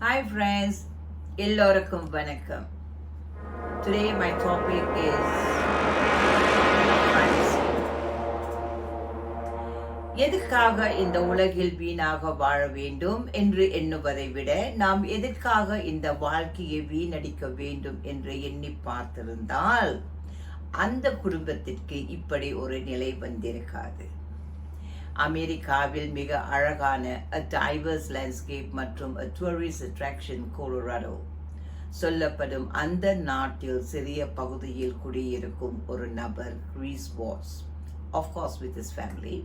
Hi friends, எல்லோருக்கும் வணக்கம். Today my topic is privacy. எதற்காக இந்த உலகில் வீணாக வாழ வேண்டும் என்று எண்ணுவதை விட நாம் எதற்காக இந்த வாழ்க்கையை வீணடிக்க வேண்டும் என்று எண்ணி பார்த்திருந்தால் அந்த குடும்பத்திற்கு இப்படி ஒரு நிலை வந்திருக்காது. அமெரிக்காவில் மிக அழகான a diverse landscape மற்றும் a tourist attraction கொலராடோ சொல்லப்படும் அந்த நாட்டில் சிறிய பகுதியில் குடியிருக்கும் ஒரு நபர் Chris Watts, of course with his family.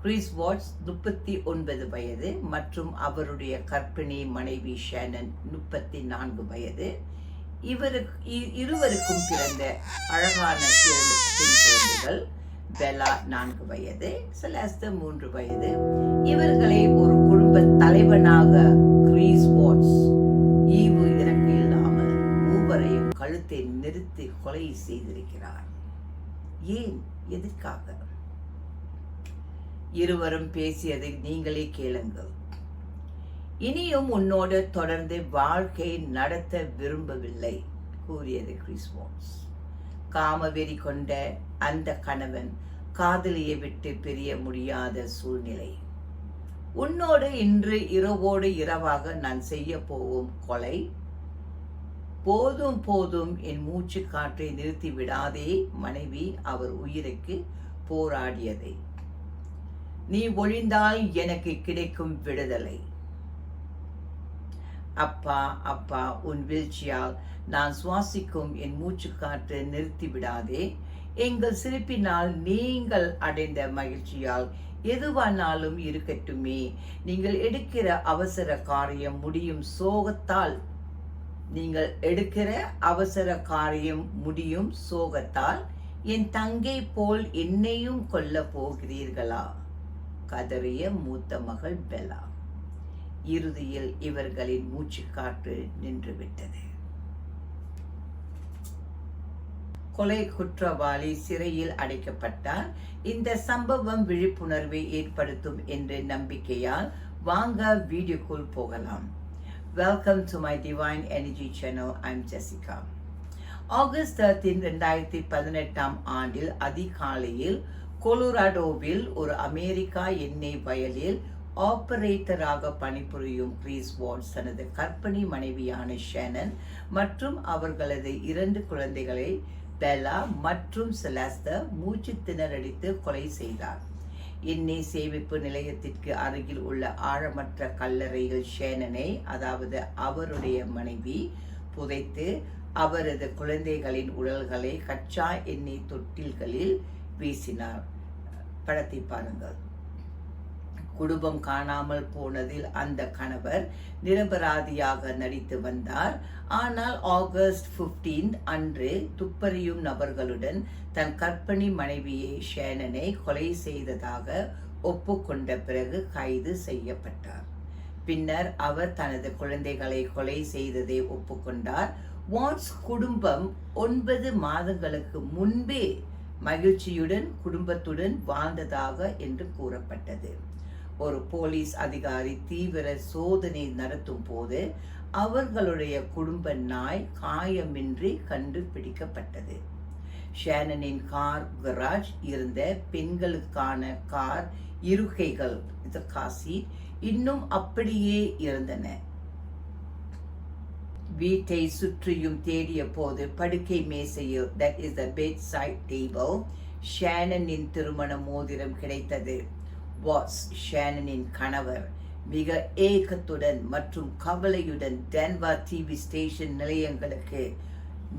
Chris Watts 39 வயது மற்றும் அவருடைய கர்ப்பிணி மனைவி ஷேனன் 34 வயது. இருவருக்கும் பிறந்த அழகான 2 பெண் குழந்தைகள். பெலா 4 வயது, செலஸ்டா 3 வயது. இவர்களை ஒரு குடும்ப தலைவனாக கிறிஸ் வாட்ஸ் ஈவு இறக்கு இல்லாமல் மூவரையும் கழுத்தை நிறுத்தி கொலை செய்திருக்கிறார். ஏன்? எதற்காக? இருவரும் பேசியதை நீங்களே கேளுங்கள். இனியும் உன்னோடு தொடர்ந்து வாழ்க்கை நடத்த விரும்பவில்லை கூறியது கிறிஸ் வாட்ஸ். காமவெறி கொண்ட அந்த கணவன் காதலியை விட்டு பிரிய முடியாத சூழ்நிலை. உன்னோடு இன்று இரவோடு இரவாக நான் செய்ய போகும் கொலை. போதும் போதும், என் மூச்சு காற்றை நிறுத்தி விடாதே மனைவி அவர் உயிருக்கு போராடியதை. நீ ஒழிந்தால் எனக்கு கிடைக்கும் விடுதலை. அப்பா அப்பா, உன் வீழ்ச்சியால் நான் சுவாசிக்கும் என் மூச்சு காற்று நிறுத்தி விடாதே. எங்கள் சிரிப்பினால் நீங்கள் அடைந்த மகிழ்ச்சியால் எதுவானாலும் இருக்கட்டுமே. நீங்கள் எடுக்கிற அவசர காரியம் முடியும் சோகத்தால். நீங்கள் எடுக்கிற அவசர காரியம் முடியும் சோகத்தால் என் தங்கை போல் என்னையும் கொல்ல போகிறீர்களா? கதறிய மூத்த மகள் பெலா. இறுதியில் இவர்களின் மூச்சு காற்று நின்றுவிட்டது. கொலை குற்றவாளி சிறையில் அடைக்கப்பட்டார். இந்த சம்பவம் விழிப்புணர்வை ஏற்படுத்தும் என்ற நம்பிக்கையால் வாங்க வீடியோக்குள் போகலாம். Welcome to my divine energy channel. I'm Jessica. August 13, 2018 ஆண்டில் அதிகாலையில் கொலராடோவில் ஒரு அமெரிக்கா எண்ணெய் வயலில் ஆபரேட்டராக பணிபுரியும் கிறிஸ் வாட்ஸ் தனது கர்ப்பிணி மனைவியான ஷேனன் மற்றும் அவர்களது 2 குழந்தைகளை பெலா மற்றும் செலஸ்டா மூச்சு திணறடித்து கொலை செய்தார். எண்ணெய் சேமிப்பு நிலையத்திற்கு அருகில் உள்ள ஆழமற்ற கல்லறையில் ஷேனனை, அதாவது அவருடைய மனைவி, புதைத்து அவரது குழந்தைகளின் உடல்களை கச்சா எண்ணெய் தொட்டில்களில் வீசினார். படத்தை பாருங்கள். குடும்பம் காணாமல் போனதில் அந்த கணவர் நிரபராதியாக நடித்து வந்தார். ஆனால் ஆகஸ்ட் 15 அன்று துப்பறியும் நபர்களுடன் தன் கர்ப்பிணி மனைவியை ஷேனனை கொலை செய்ததாக ஒப்புக்கொண்ட பிறகு கைது செய்யப்பட்டார். பின்னர் அவர் தனது குழந்தைகளை கொலை செய்ததை ஒப்புக்கொண்டார். வாட்ஸ் குடும்பம் 9 மாதங்களுக்கு முன்பே மகிழ்ச்சியுடன் குடும்பத்துடன் வாழ்ந்ததாக என்று கூறப்பட்டது. ஒரு போலீஸ் அதிகாரி தீவிர சோதனை நடத்தும் போது அவர்களுடைய குடும்ப நாய் காயமின்றி கண்டுபிடிக்கப்பட்டது. ஷேனனின் கார் கராஜ் இருந்த பெண்களுக்கான கார் இருக்கைகள் இன்னும் அப்படியே இருந்தன. வீட்டை சுற்றியும் தேடிய போது படுக்கை மேசையில், that is the bedside table, ஷேனனின் திருமண மோதிரம் கிடைத்தது. வாட்ஸ், ஷேனனின் கணவர், மிக ஏக்கத்துடன் மற்றும் கவலையுடன் டென்வர் டிவி ஸ்டேஷன் நிலையங்களுக்கு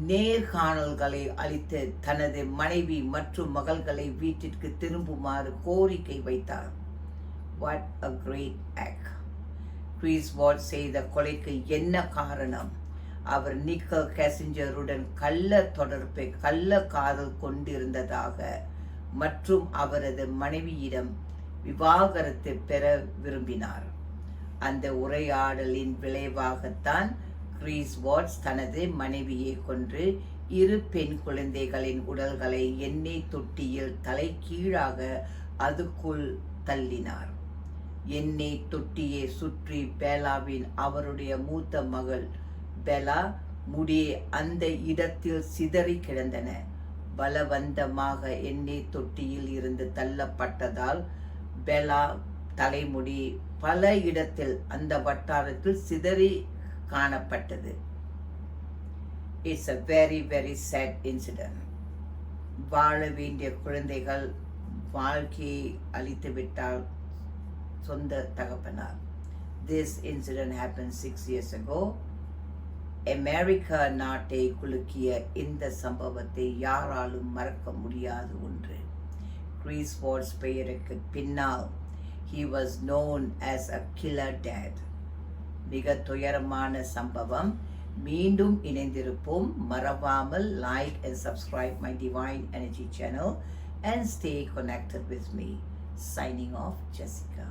நேர்காணல்களை அளித்து தனது மனைவி மற்றும் மகள்களை வீட்டிற்கு திரும்புமாறு கோரிக்கை வைத்தார். What a great act! Chris Watts செய்த கொலைக்கு என்ன காரணம்? அவர் நிக்கல் கேசிஞ்சருடன் கள்ள காதல் கொண்டிருந்ததாக மற்றும் அவரது மனைவியிடம் விவாகரத்து பெற விரும்பினார். அந்த உரையாடலின் விளைவாகத்தான் கிறிஸ் வாட்ஸ் தனது மனைவியை கொன்று 2 பெண் குழந்தைகளின் உடல்களை எண்ணெய் தொட்டியில் தலை கீழாக அதுக்குள் தள்ளினார். எண்ணெய் தொட்டியை சுற்றி பெலாவின் அவருடைய மூத்த மகள் பெலா முடி அந்த இடத்தில் சிதறி கிடந்தன. பலவந்தமாக எண்ணெய் தொட்டியில் இருந்து தள்ளப்பட்டதால் பெலா தலைமுடி பல இடத்தில் அந்த வட்டாரத்தில் சிதறி காணப்பட்டது. It's a very very sad incident. வாழ வேண்டிய குழந்தைகள் வாழ்க்கையை அழித்துவிட்டால் சொந்த தகப்பனார். This incident happened 6 years ago. America நாட்டை குலுக்கிய இந்த சம்பவத்தை யாராலும் மறக்க முடியாத ஒன்று. கிறிஸ் வாட்ஸ் பெயருக்கு பின்னால் he was known as a killer dad. மிக துயரமான சம்பவம். மீண்டும் இணைந்திருப்போம். மறவாமல் like and subscribe my Divine Energy channel and stay connected with me. Signing off, Jessica.